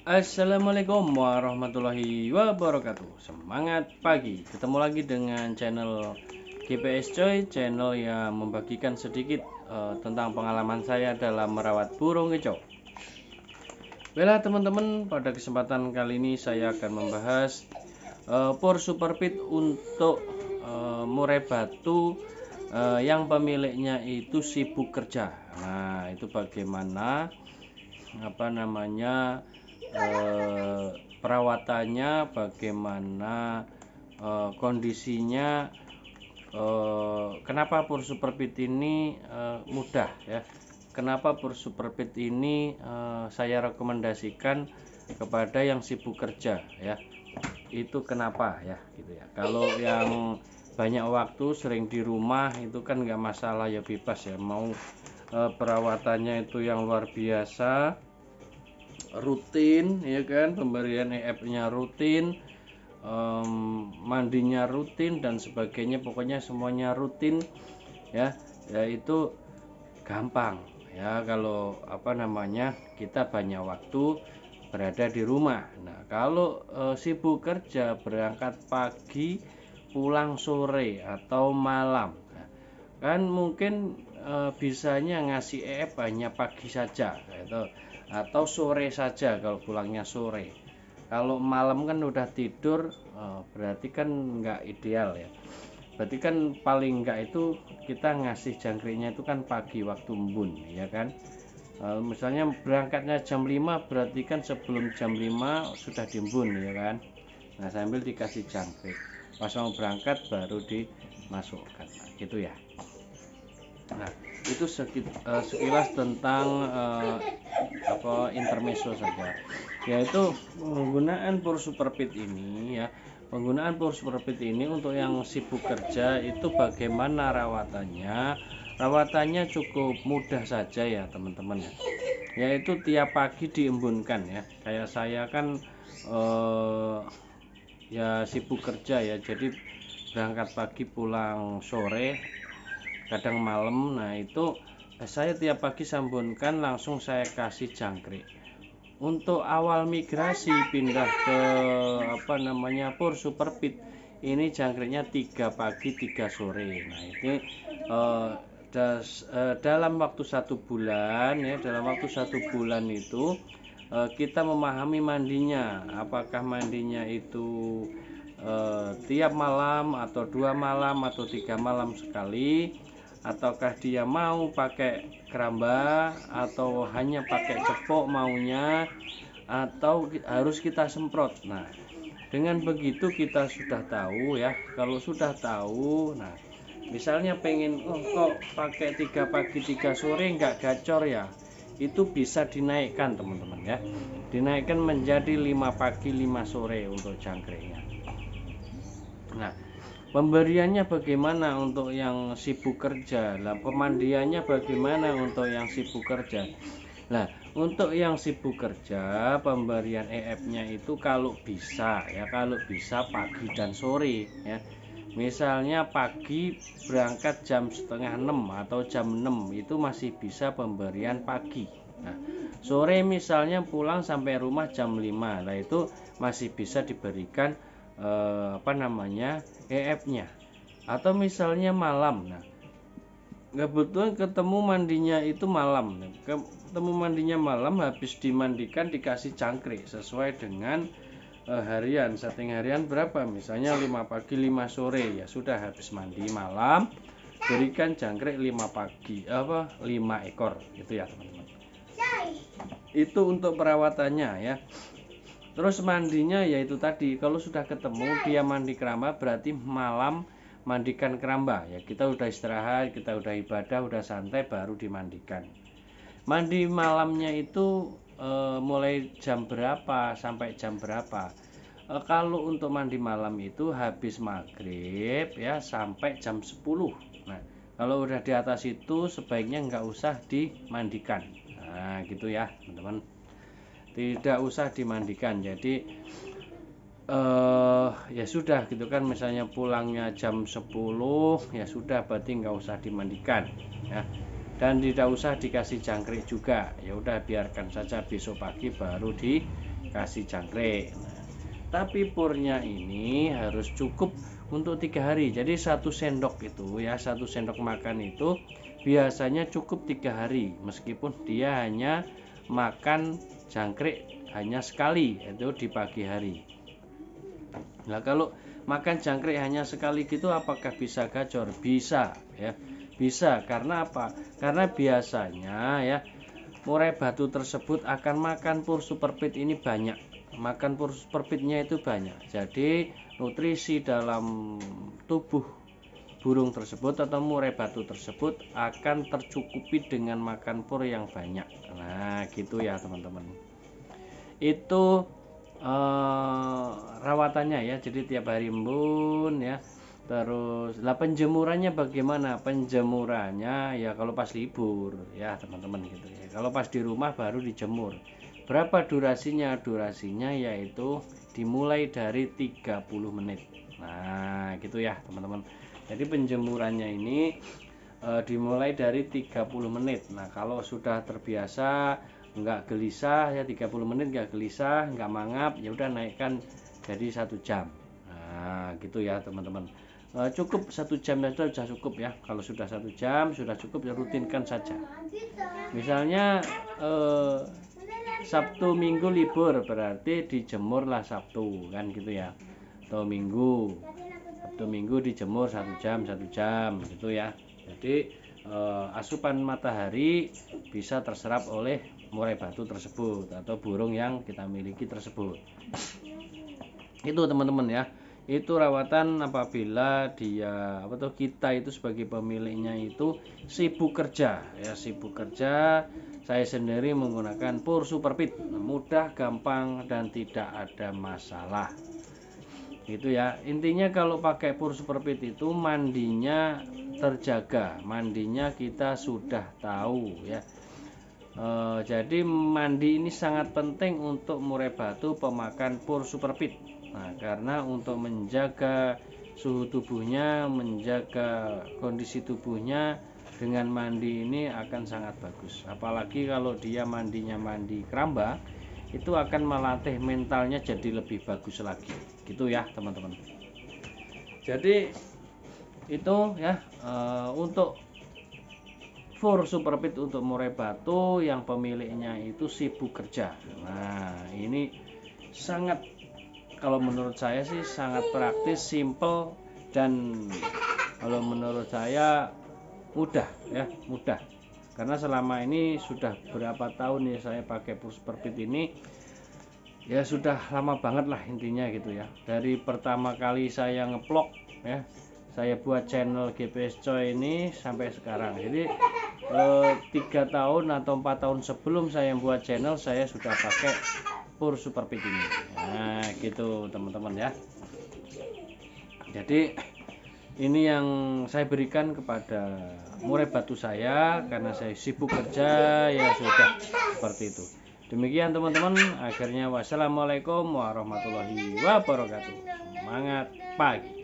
Assalamualaikum warahmatullahi wabarakatuh. Semangat pagi. Ketemu lagi dengan channel GPS Coy, channel yang membagikan sedikit tentang pengalaman saya dalam merawat burung kicau. Baiklah teman-teman, pada kesempatan kali ini saya akan membahas Pur Super Pit untuk murai batu yang pemiliknya itu sibuk kerja. Nah, itu bagaimana perawatannya, bagaimana kondisinya, kenapa Pur Super Pit ini mudah ya, kenapa Pur Super Pit ini saya rekomendasikan kepada yang sibuk kerja ya, itu kenapa ya gitu ya. Kalau yang banyak waktu sering di rumah itu kan nggak masalah ya, bebas ya, mau perawatannya itu yang luar biasa, rutin ya kan, pemberian EF-nya rutin, mandinya rutin dan sebagainya, pokoknya semuanya rutin ya, itu gampang ya kalau kita banyak waktu berada di rumah. Nah, kalau sibuk kerja, berangkat pagi pulang sore atau malam, nah, kan mungkin bisanya ngasih EF hanya pagi saja gitu, atau sore saja kalau pulangnya sore. Kalau malam kan udah tidur, berarti kan nggak ideal ya. Berarti kan paling nggak itu kita ngasih jangkriknya itu kan pagi waktu embun ya kan. Misalnya berangkatnya jam 5, berarti kan sebelum jam 5 sudah diembun ya kan. Nah, sambil dikasih jangkrik, pas mau berangkat baru dimasukkan, nah, gitu ya. Nah, itu sekilas tentang intermezzo saja, yaitu penggunaan Pur Super Pit ini ya. Penggunaan Pur Super Pit ini untuk yang sibuk kerja itu bagaimana rawatannya? Rawatannya cukup mudah saja ya teman-teman ya. Yaitu tiap pagi diembunkan ya. Kayak saya kan ya sibuk kerja ya, jadi berangkat pagi pulang sore, kadang malam. Nah, itu saya tiap pagi sambunkan, langsung saya kasih jangkrik. Untuk awal migrasi pindah ke Pur Super Pit ini, jangkriknya 3 pagi 3 sore. Nah, ini dalam waktu 1 bulan ya, dalam waktu 1 bulan itu kita memahami mandinya, apakah mandinya itu tiap malam atau 2 malam atau 3 malam sekali, ataukah dia mau pakai keramba atau hanya pakai cepok maunya, atau harus kita semprot. Nah, dengan begitu kita sudah tahu ya. Kalau sudah tahu, nah misalnya pengen kok pakai 3 pagi 3 sore nggak gacor ya, itu bisa dinaikkan teman-teman ya, dinaikkan menjadi 5 pagi 5 sore untuk jangkriknya. Nah, pemberiannya bagaimana untuk yang sibuk kerja? Lah, pemandiannya bagaimana untuk yang sibuk kerja? Nah, untuk yang sibuk kerja, pemberian EF-nya itu kalau bisa ya, kalau bisa pagi dan sore ya. Misalnya pagi berangkat jam setengah 6 atau jam 6, itu masih bisa pemberian pagi. Nah, sore misalnya pulang sampai rumah jam 5, nah itu masih bisa diberikan EF-nya. Atau misalnya malam, nah kebetulan ketemu mandinya itu malam, ketemu mandinya malam, habis dimandikan dikasih jangkrik sesuai dengan harian, setting harian berapa, misalnya 5 pagi 5 sore, ya sudah, habis mandi malam berikan jangkrik 5 pagi 5 ekor gitu ya teman-teman. Itu untuk perawatannya ya. Terus mandinya yaitu tadi, kalau sudah ketemu dia mandi keramba, berarti malam mandikan keramba ya. Kita udah istirahat, kita udah ibadah, udah santai, baru dimandikan. Mandi malamnya itu mulai jam berapa sampai jam berapa? Kalau untuk mandi malam itu habis maghrib ya sampai jam 10. Nah, kalau udah di atas itu sebaiknya nggak usah dimandikan. Nah, gitu ya teman-teman, tidak usah dimandikan. Jadi ya sudah gitu kan, misalnya pulangnya jam 10 ya sudah, berarti nggak usah dimandikan ya. dan tidak usah dikasih jangkrik juga, ya udah biarkan saja besok pagi baru dikasih jangkrik. Nah, tapi purnya ini harus cukup untuk 3 hari. Jadi 1 sendok itu ya, 1 sendok makan itu biasanya cukup 3 hari, meskipun dia hanya makan jangkrik hanya sekali, itu di pagi hari. Nah, kalau makan jangkrik hanya sekali gitu, apakah bisa gacor? Bisa ya, bisa. Karena apa? Karena biasanya ya murai batu tersebut akan makan pur superfeed ini banyak, makan pur superfeednya itu banyak. Jadi nutrisi dalam tubuh burung tersebut atau murai batu tersebut akan tercukupi dengan makan pur yang banyak. Nah gitu ya teman-teman, itu rawatannya ya. Jadi tiap hari embun ya. Terus lah penjemurannya bagaimana? Penjemurannya ya kalau pas libur ya teman-teman gitu ya. Kalau pas di rumah baru dijemur. Berapa durasinya? Durasinya yaitu dimulai dari 30 menit. Nah gitu ya teman-teman. Jadi penjemurannya ini dimulai dari 30 menit. Nah kalau sudah terbiasa nggak gelisah ya, 30 menit nggak gelisah, nggak mangap, ya udah naikkan jadi 1 jam. Nah gitu ya teman-teman. Cukup 1 jam saja sudah cukup ya. Kalau sudah 1 jam sudah cukup, ya rutinkan saja. Misalnya Sabtu Minggu libur, berarti dijemurlah Sabtu kan gitu ya, atau Minggu. Sabtu Minggu dijemur 1 jam gitu ya. Jadi asupan matahari bisa terserap oleh murai batu tersebut atau burung yang kita miliki tersebut. Itu teman-teman ya. Itu rawatan apabila dia kita itu sebagai pemiliknya itu sibuk kerja ya, sibuk kerja. Saya sendiri menggunakan pur superfeed, mudah, gampang, dan tidak ada masalah. Gitu ya. Intinya kalau pakai pur superfeed itu mandinya terjaga, mandinya kita sudah tahu ya. Jadi mandi ini sangat penting untuk murai batu pemakan pur superfeed. Nah, karena untuk menjaga suhu tubuhnya, menjaga kondisi tubuhnya dengan mandi ini akan sangat bagus. Apalagi kalau dia mandinya mandi keramba, itu akan melatih mentalnya jadi lebih bagus lagi. Gitu ya, teman-teman. Jadi itu ya untuk pur superfeed untuk murai batu yang pemiliknya itu sibuk kerja. Nah, ini sangat, kalau menurut saya sih sangat praktis, simple, dan kalau menurut saya mudah ya, mudah. Karena selama ini sudah berapa tahun ya saya pakai pur superfeed ini, ya sudah lama banget lah intinya gitu ya. Dari pertama kali saya ngeplok ya, saya buat channel GPS Coy ini sampai sekarang. Jadi 3 tahun atau 4 tahun sebelum saya buat channel, saya sudah pakai pur superfeed ini. Nah gitu teman-teman ya. Jadi ini yang saya berikan kepada murai batu saya karena saya sibuk kerja, ya sudah seperti itu. Demikian teman-teman, akhirnya wassalamualaikum warahmatullahi wabarakatuh. Semangat pagi.